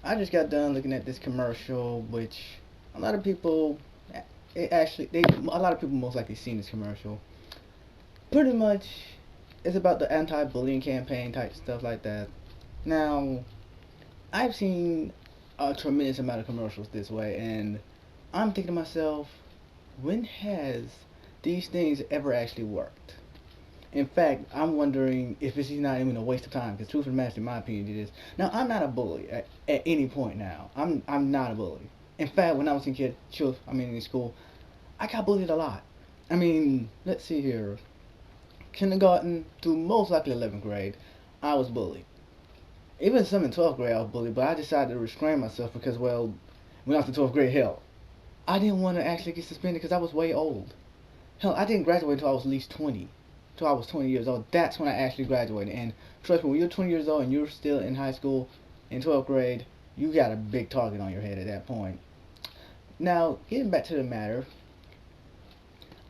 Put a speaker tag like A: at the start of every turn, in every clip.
A: I just got done looking at this commercial, which a lot of people, a lot of people most likely seen this commercial. Pretty much, it's about the anti-bullying campaign type stuff like that. Now, I've seen a tremendous amount of commercials this way, and I'm thinking to myself, when has these things ever actually worked? In fact, I'm wondering if this is not even a waste of time. Because truth of the matter, in my opinion, it is. Now, I'm not a bully at any point. Now, I'm not a bully. In fact, when I was in in school, I got bullied a lot. I mean, let's see here. Kindergarten to most likely 11th grade, I was bullied. Even some in 12th grade, I was bullied. But I decided to restrain myself because, well, when I was in 12th grade, hell, I didn't want to actually get suspended because I was way old. Hell, I didn't graduate until I was at least 20. Till I was 20 years old. That's when I actually graduated. And trust me, when you're 20 years old and you're still in high school in 12th grade, you got a big target on your head at that point. Now, getting back to the matter,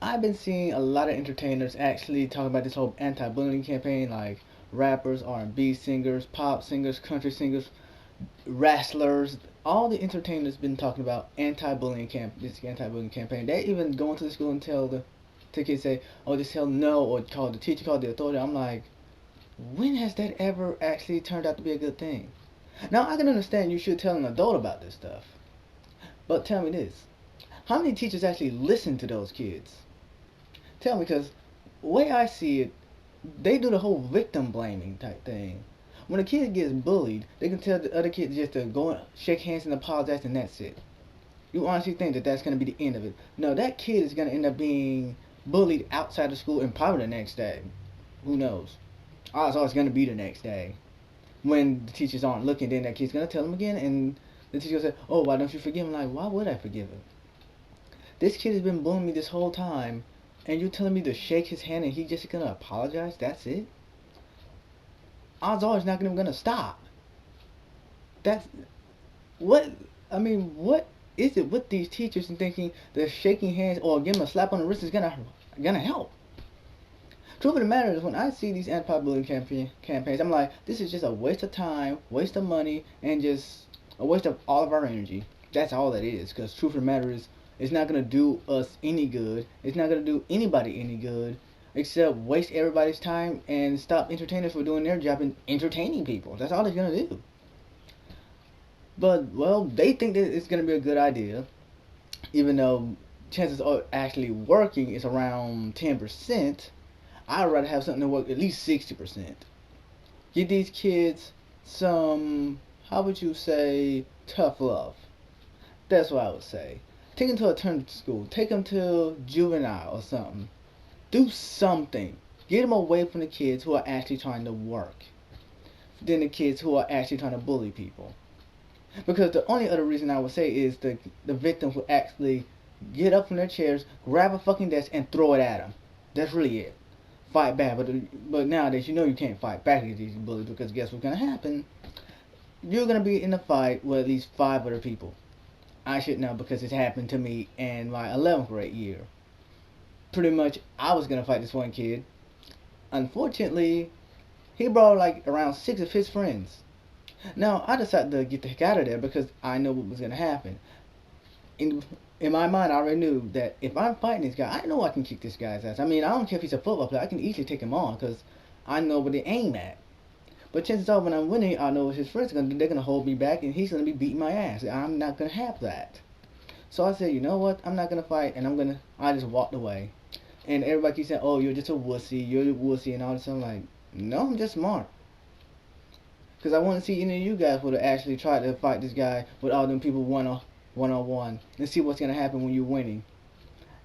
A: I've been seeing a lot of entertainers actually talk about this whole anti-bullying campaign, like rappers, R&B singers, pop singers, country singers, wrestlers. All the entertainers been talking about this anti-bullying campaign. They even go into the school and tell the kids say, "Oh, just tell no," or call the teacher, call the authority. I'm like, when has that ever actually turned out to be a good thing? Now I can understand you should tell an adult about this stuff, but tell me this: how many teachers actually listen to those kids? Tell me, because the way I see it, they do the whole victim blaming type thing. When a kid gets bullied, they can tell the other kids just to go and shake hands and apologize, and that's it. You honestly think that that's going to be the end of it? No, that kid is going to end up being bullied outside of school and probably the next day. Who knows? Odds are it's going to be the next day. When the teachers aren't looking, then that kid's going to tell him again, and the teacher will say, "Oh, why don't you forgive him?" Like, why would I forgive him? This kid has been bullying me this whole time, and you're telling me to shake his hand and he's just going to apologize? That's it? Odds are it's not even going to stop. That's what what is it with these teachers and thinking that shaking hands or giving a slap on the wrist is gonna help? Truth of the matter is, when I see these anti-bullying campaigns, I'm like, this is just a waste of time, waste of money, and just a waste of all of our energy. That's all that is. Because truth of the matter is, it's not gonna do us any good. It's not gonna do anybody any good, except waste everybody's time and stop entertainers from doing their job and entertaining people. That's all it's gonna do. But well, they think that it's gonna be a good idea, even though chances of actually working is around 10%. I'd rather have something that work at least 60%. Give these kids some, how would you say, tough love. That's what I would say. Take them to a turn school. Take them to juvenile or something. Do something. Get them away from the kids who are actually trying to work than the kids who are actually trying to bully people. Because the only other reason I would say is the victims will actually get up from their chairs, grab a fucking desk, and throw it at them. That's really it. Fight back, but nowadays you know you can't fight back against these bullies, because guess what's gonna happen? You're gonna be in a fight with at least five other people. I should know because it happened to me in my 11th grade year. Pretty much, I was gonna fight this one kid. Unfortunately, he brought like around six of his friends. Now I decided to get the heck out of there because I know what was gonna happen. In in my mind, I already knew that if I'm fighting this guy, I know I can kick this guy's ass. I mean, I don't care if he's a football player. I can easily take him on because I know where they aim at. But chances are, when I'm winning, I know what his friends are gonna do. They're gonna hold me back, and he's gonna be beating my ass. I'm not gonna have that. So I said, you know what? I'm not gonna fight, and I just walked away. And everybody keeps saying, "Oh, you're just a wussy. You're a wussy," and all this. I'm like, no, I'm just smart. Because I want to see any of you guys would have actually tried to fight this guy with all them people on one and see what's gonna happen when you're winning.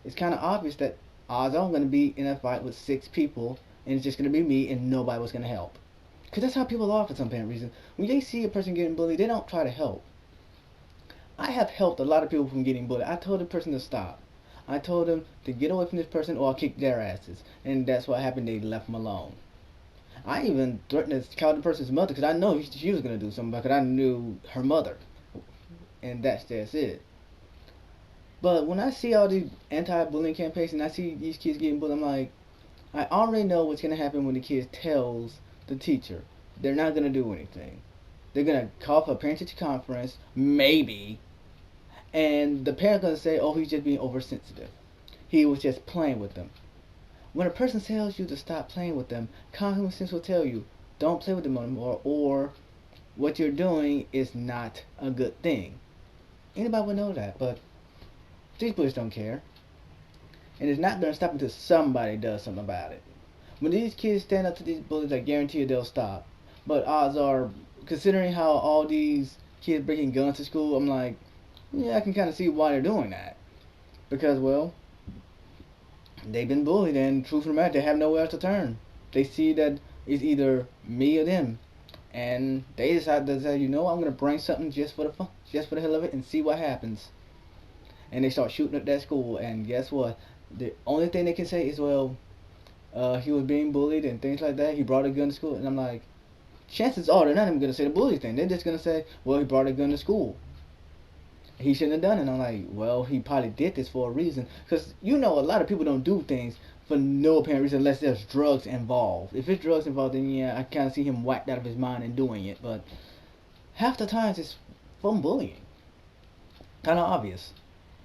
A: It's kind of obvious that odds are I'm gonna be in a fight with six people, and it's just gonna be me, and nobody was gonna help. Because that's how people are for some apparent reason. When they see a person getting bullied, they don't try to help. I have helped a lot of people from getting bullied. I told the person to stop. I told them to get away from this person or I'll kick their asses. And that's what happened. They left them alone. I even threatened to call the person's mother because I know she was going to do something because I knew her mother. And that's just it. But when I see all these anti-bullying campaigns and I see these kids getting bullied, I'm like, I already know what's going to happen when the kid tells the teacher. They're not going to do anything. They're gonna call for a parent-teacher conference, maybe, and the parent's gonna say, "Oh, he's just being oversensitive. He was just playing with them." When a person tells you to stop playing with them, common sense will tell you, don't play with them anymore, or what you're doing is not a good thing. Anybody would know that, but these bullies don't care. And it's not going to stop until somebody does something about it. When these kids stand up to these bullies, I guarantee you they'll stop. But odds are, considering how all these kids bringing guns to school, I'm like, yeah, I can kind of see why they're doing that. Because, well, they've been bullied, and truth of the matter, they have nowhere else to turn. They see that it's either me or them, and they decide to say, you know, I'm gonna bring something just for the fun, just for the hell of it, and see what happens. And they start shooting at that school, and guess what? The only thing they can say is, well, he was being bullied and things like that. He brought a gun to school, and I'm like, chances are they're not even gonna say the bully thing. They're just gonna say, well, he brought a gun to school. He shouldn't have done it. And I'm like, well, he probably did this for a reason. Because, you know, a lot of people don't do things for no apparent reason unless there's drugs involved. If it's drugs involved, then yeah, I kind of see him whacked out of his mind and doing it. But half the times it's from bullying. Kind of obvious.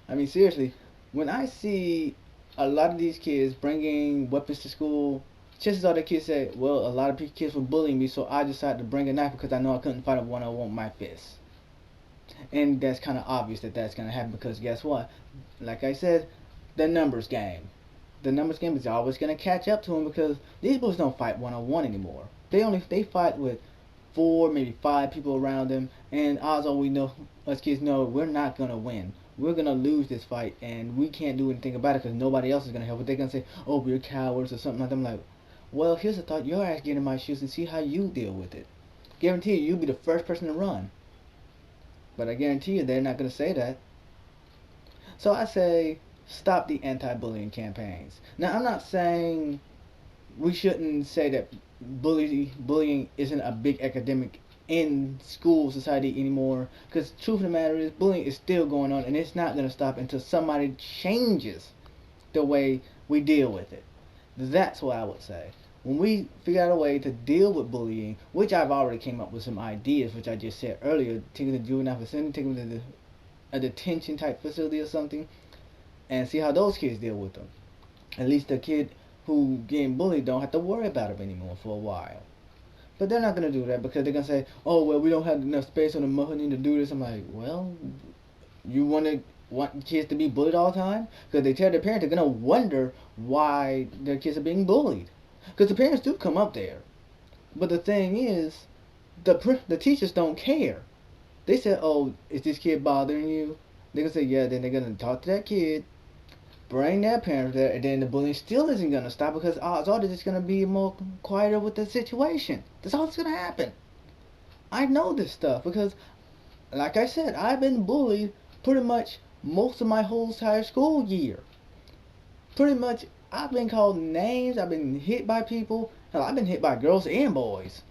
A: I mean, seriously, when I see a lot of these kids bringing weapons to school, chances are the kids say, well, a lot of kids were bullying me, so I decided to bring a knife because I know I couldn't fight one on one with my fists. And that's kind of obvious that that's going to happen because guess what? Like I said, the numbers game. The numbers game is always going to catch up to them because these boys don't fight one on one anymore. They fight with four, maybe five people around them, and odds are we know, us kids know, we're not going to win. We're going to lose this fight, and we can't do anything about it because nobody else is going to help. But they're going to say, oh, we're cowards or something like that. I'm like, well, here's a thought. Your ass get in my shoes and see how you deal with it. Guarantee you, you'll be the first person to run. But I guarantee you they're not going to say that. So I say stop the anti-bullying campaigns. Now I'm not saying we shouldn't say that bullying isn't a big academic in school society anymore. Because truth of the matter is bullying is still going on and it's not going to stop until somebody changes the way we deal with it. That's what I would say. When we figure out a way to deal with bullying, which I've already came up with some ideas, which I just said earlier, taking the juvenile facility, taking them to a detention type facility or something, and see how those kids deal with them. At least the kid who getting bullied don't have to worry about it anymore for a while. But they're not gonna do that because they're gonna say, "Oh well, we don't have enough space on the money to do this." I'm like, well, you want kids to be bullied all the time? Because they tell their parents they're gonna wonder why their kids are being bullied. Because the parents do come up there, but the thing is, the teachers don't care. They said, "Oh, is this kid bothering you?" They're gonna say, "Yeah." Then they're gonna talk to that kid, bring their parents there, and then the bullying still isn't gonna stop because odds are they're just gonna be more quieter with the situation. That's all that's gonna happen. I know this stuff because, like I said, I've been bullied pretty much most of my whole entire school year. Pretty much, I've been called names. I've been hit by people. Hell, I've been hit by girls and boys.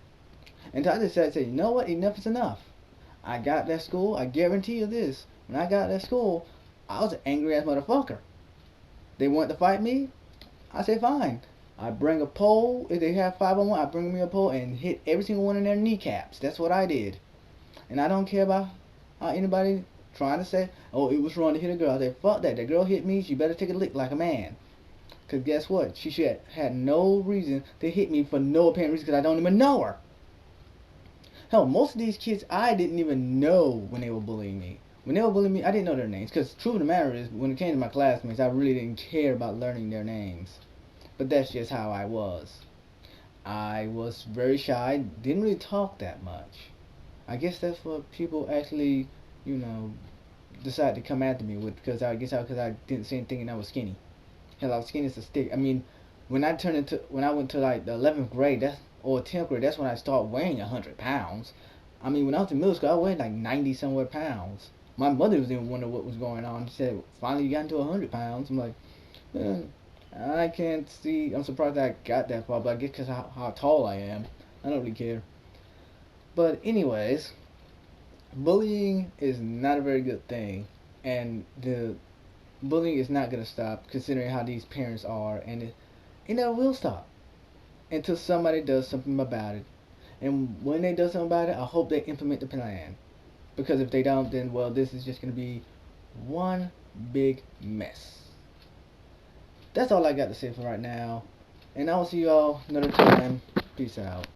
A: And I just said, you know what? Enough is enough. I got that school. I guarantee you this. When I got that school, I was an angry ass motherfucker. They want to fight me. I say fine. I bring a pole. If they have 5-on-1, I bring me a pole and hit every single one in their kneecaps. That's what I did. And I don't care about how anybody trying to say, oh, it was wrong to hit a girl. I say, fuck that. That girl hit me. She better take a lick like a man. Because guess what? She should had no reason to hit me for no apparent reason because I don't even know her. Hell, most of these kids I didn't even know when they were bullying me. When they were bullying me, I didn't know their names. Because truth of the matter is, when it came to my classmates, I really didn't care about learning their names. But that's just how I was. I was very shy, didn't really talk that much. I guess that's what people actually, you know, decided to come after me with. Because I guess because I didn't say anything and I was skinny. Hell, I was skinny as a stick. I mean, when I went to like the 11th grade, or 10th grade, that's when I started weighing 100 pounds. I mean, when I was in middle school, I weighed like 90 somewhere pounds. My mother was even wondering what was going on. She said, finally you got into 100 pounds. I'm like, I can't see. I'm surprised I got that far, but I guess because how tall I am. I don't really care. But anyways, bullying is not a very good thing. And the bullying is not going to stop considering how these parents are. And it never will stop until somebody does something about it. And when they do something about it, I hope they implement the plan. Because if they don't, then well, this is just gonna be one big mess. That's all I got to say for right now. And I will see you all another time. Peace out.